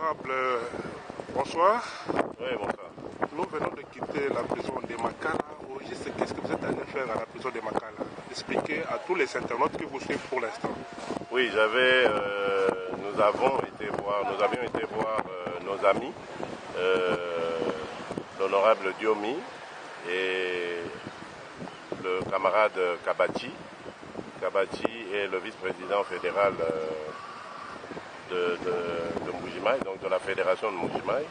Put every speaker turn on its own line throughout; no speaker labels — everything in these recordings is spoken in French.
Honorable, bonsoir.
Oui, bonsoir.
Nous venons de quitter la prison de Makala. Au juste, qu'est-ce que vous êtes allé faire à la prison de Makala? Expliquez à tous les internautes qui vous suivent pour l'instant.
Oui, nous avions été voir nos amis, l'honorable Diomi et le camarade Kabachi. Kabachi est le vice-président fédéral de Mbuji-Mayi, donc de la fédération de Mbuji-Mayi,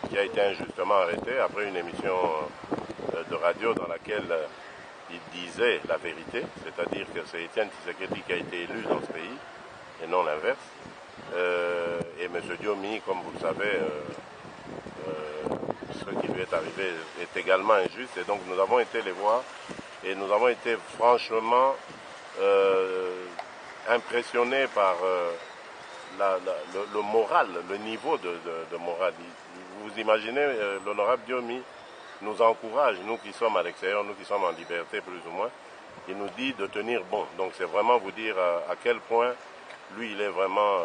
qui a été injustement arrêté après une émission de radio dans laquelle il disait la vérité, c'est-à-dire que c'est Étienne Tshisekedi qui a été élu dans ce pays, et non l'inverse. Et M. Diomi, comme vous le savez, ce qui lui est arrivé est également injuste, et donc nous avons été les voir, et nous avons été franchement impressionnés par le moral, le niveau de moral. Vous imaginez, l'honorable Diomi nous encourage, nous qui sommes à l'extérieur, nous qui sommes en liberté plus ou moins, il nous dit de tenir bon. Donc c'est vraiment vous dire à quel point lui il est vraiment,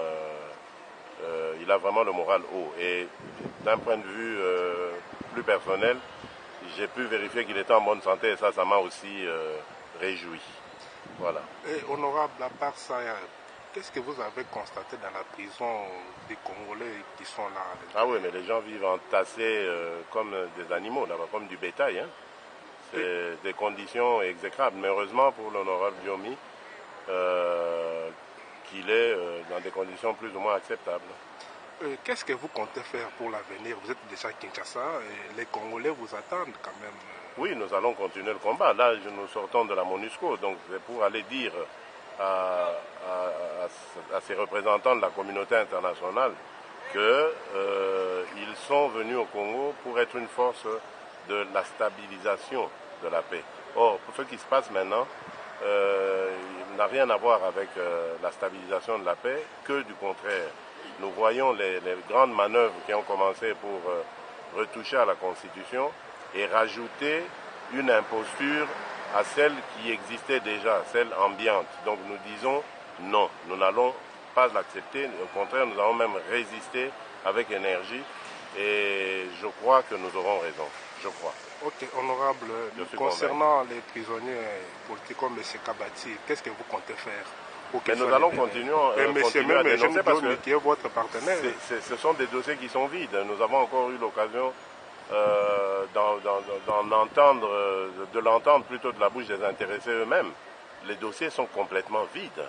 il a vraiment le moral haut. Et d'un point de vue plus personnel, j'ai pu vérifier qu'il était en bonne santé et ça m'a aussi réjoui. Voilà.
Et honorable, à part ça, qu'est-ce que vous avez constaté dans la prison des Congolais qui sont là?
Ah oui, mais les gens vivent entassés comme des animaux, là-bas, comme du bétail. Hein. C'est des conditions exécrables. Mais heureusement pour l'honorable Diomi, qu'il est dans des conditions plus ou moins acceptables.
Qu'est-ce que vous comptez faire pour l'avenir? Vous êtes déjà à Kinshasa et les Congolais vous attendent quand même.
Oui, nous allons continuer le combat. Là, nous sortons de la MONUSCO, donc c'est pour aller dire à ces représentants de la communauté internationale qu'ils sont venus au Congo pour être une force de la stabilisation de la paix. Or, pour ce qui se passe maintenant, il n'a rien à voir avec la stabilisation de la paix, que du contraire. Nous voyons les grandes manœuvres qui ont commencé pour retoucher à la Constitution et rajouter une imposture à celle qui existait déjà, celle ambiante. Donc nous disons non, nous n'allons pas l'accepter, au contraire nous allons même résister avec énergie et je crois que nous aurons raison, je crois.
Ok, honorable, concernant les prisonniers politiques comme M. Kabati, qu'est-ce que vous comptez faire?
Mais nous allons continuer à dénoncer parce que
qui est votre partenaire.
Ce sont des dossiers qui sont vides. Nous avons encore eu l'occasion de l'entendre plutôt de la bouche des intéressés eux-mêmes. Les dossiers sont complètement vides.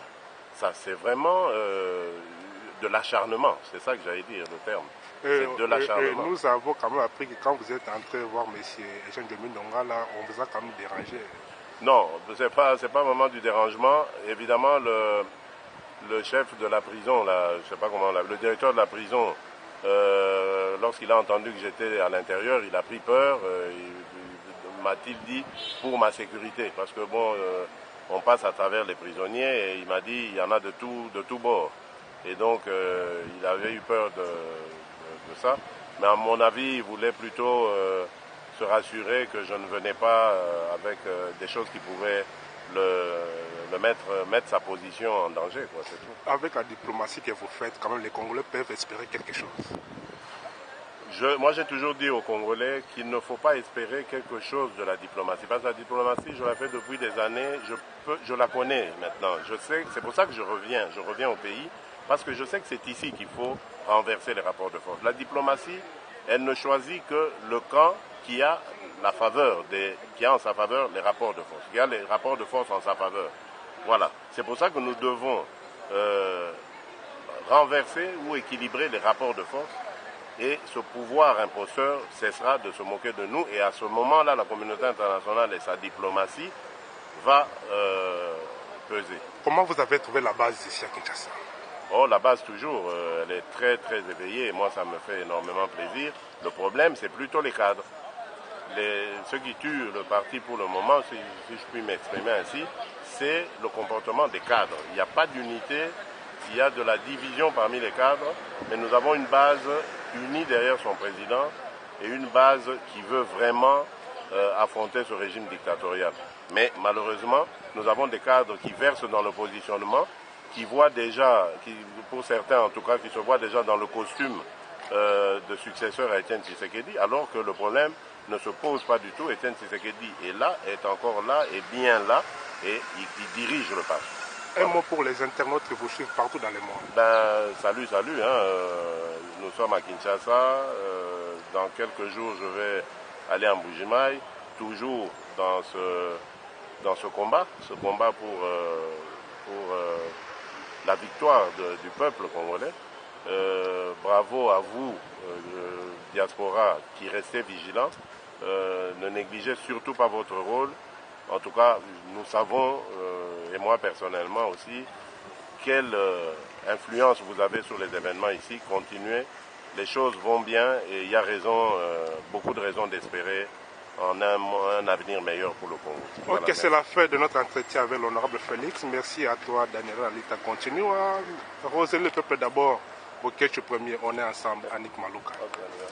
Ça, c'est vraiment de l'acharnement. C'est ça que j'allais dire, le terme. C'est de l'acharnement.
Nous avons quand même appris que quand vous êtes entré voir M. Eugène Diomi-Ndonga, là, on vous a quand même dérangé.
Non, c'est pas vraiment du dérangement. Évidemment, le chef de la prison, là, je sais pas comment, le directeur de la prison, lorsqu'il a entendu que j'étais à l'intérieur, il a pris peur. M'a-t-il dit pour ma sécurité, parce que bon, on passe à travers les prisonniers et il m'a dit il y en a de tout bord. Et donc il avait eu peur de ça. Mais à mon avis, il voulait plutôt se rassurer que je ne venais pas avec des choses qui pouvaient mettre sa position en danger, quoi, c'est tout.
Avec la diplomatie que vous faites, quand même les Congolais peuvent espérer quelque chose.
Moi j'ai toujours dit aux Congolais qu'il ne faut pas espérer quelque chose de la diplomatie. Parce que la diplomatie, je la fais depuis des années, je la connais maintenant. Je sais, c'est pour ça que je reviens au pays, parce que je sais que c'est ici qu'il faut renverser les rapports de force. La diplomatie, elle ne choisit que le camp qui a en sa faveur les rapports de force, qui a les rapports de force en sa faveur. Voilà. C'est pour ça que nous devons renverser ou équilibrer les rapports de force et ce pouvoir imposteur cessera de se moquer de nous et à ce moment-là, la communauté internationale et sa diplomatie va peser.
Comment vous avez trouvé la base ici à Kinshasa?
Oh, la base toujours, elle est très très éveillée et moi ça me fait énormément plaisir. Le problème, c'est plutôt les cadres. Ceux qui tuent le parti pour le moment, si je puis m'exprimer ainsi, c'est le comportement des cadres. Il n'y a pas d'unité, il y a de la division parmi les cadres, mais nous avons une base unie derrière son président et une base qui veut vraiment affronter ce régime dictatorial. Mais malheureusement, nous avons des cadres qui versent dans le positionnement, qui voient déjà, pour certains en tout cas, qui se voient déjà dans le costume de successeur à Etienne Tshisekedi, alors que le problème ne se pose pas du tout. Etienne Tshisekedi est là, est encore là, est bien là, et il dirige le parti.
Un mot pour les internautes qui vous suivent partout dans le monde.
Ben, salut, hein. Nous sommes à Kinshasa. Dans quelques jours, je vais aller en Mbuji-Mayi, toujours dans ce combat pour la victoire du peuple congolais. Bravo à vous, diaspora, qui restez vigilants. Ne négligez surtout pas votre rôle. En tout cas, nous savons, et moi personnellement aussi, quelle influence vous avez sur les événements ici. Continuez, les choses vont bien et il y a beaucoup de raisons d'espérer en un avenir meilleur pour le Congo.
Ok, voilà, c'est la fin de notre entretien avec l'honorable Félix. Merci à toi, Daniel Alita. Continue à arroser le peuple d'abord. Au Ketch premier, on est ensemble, Annick Malouka. Okay.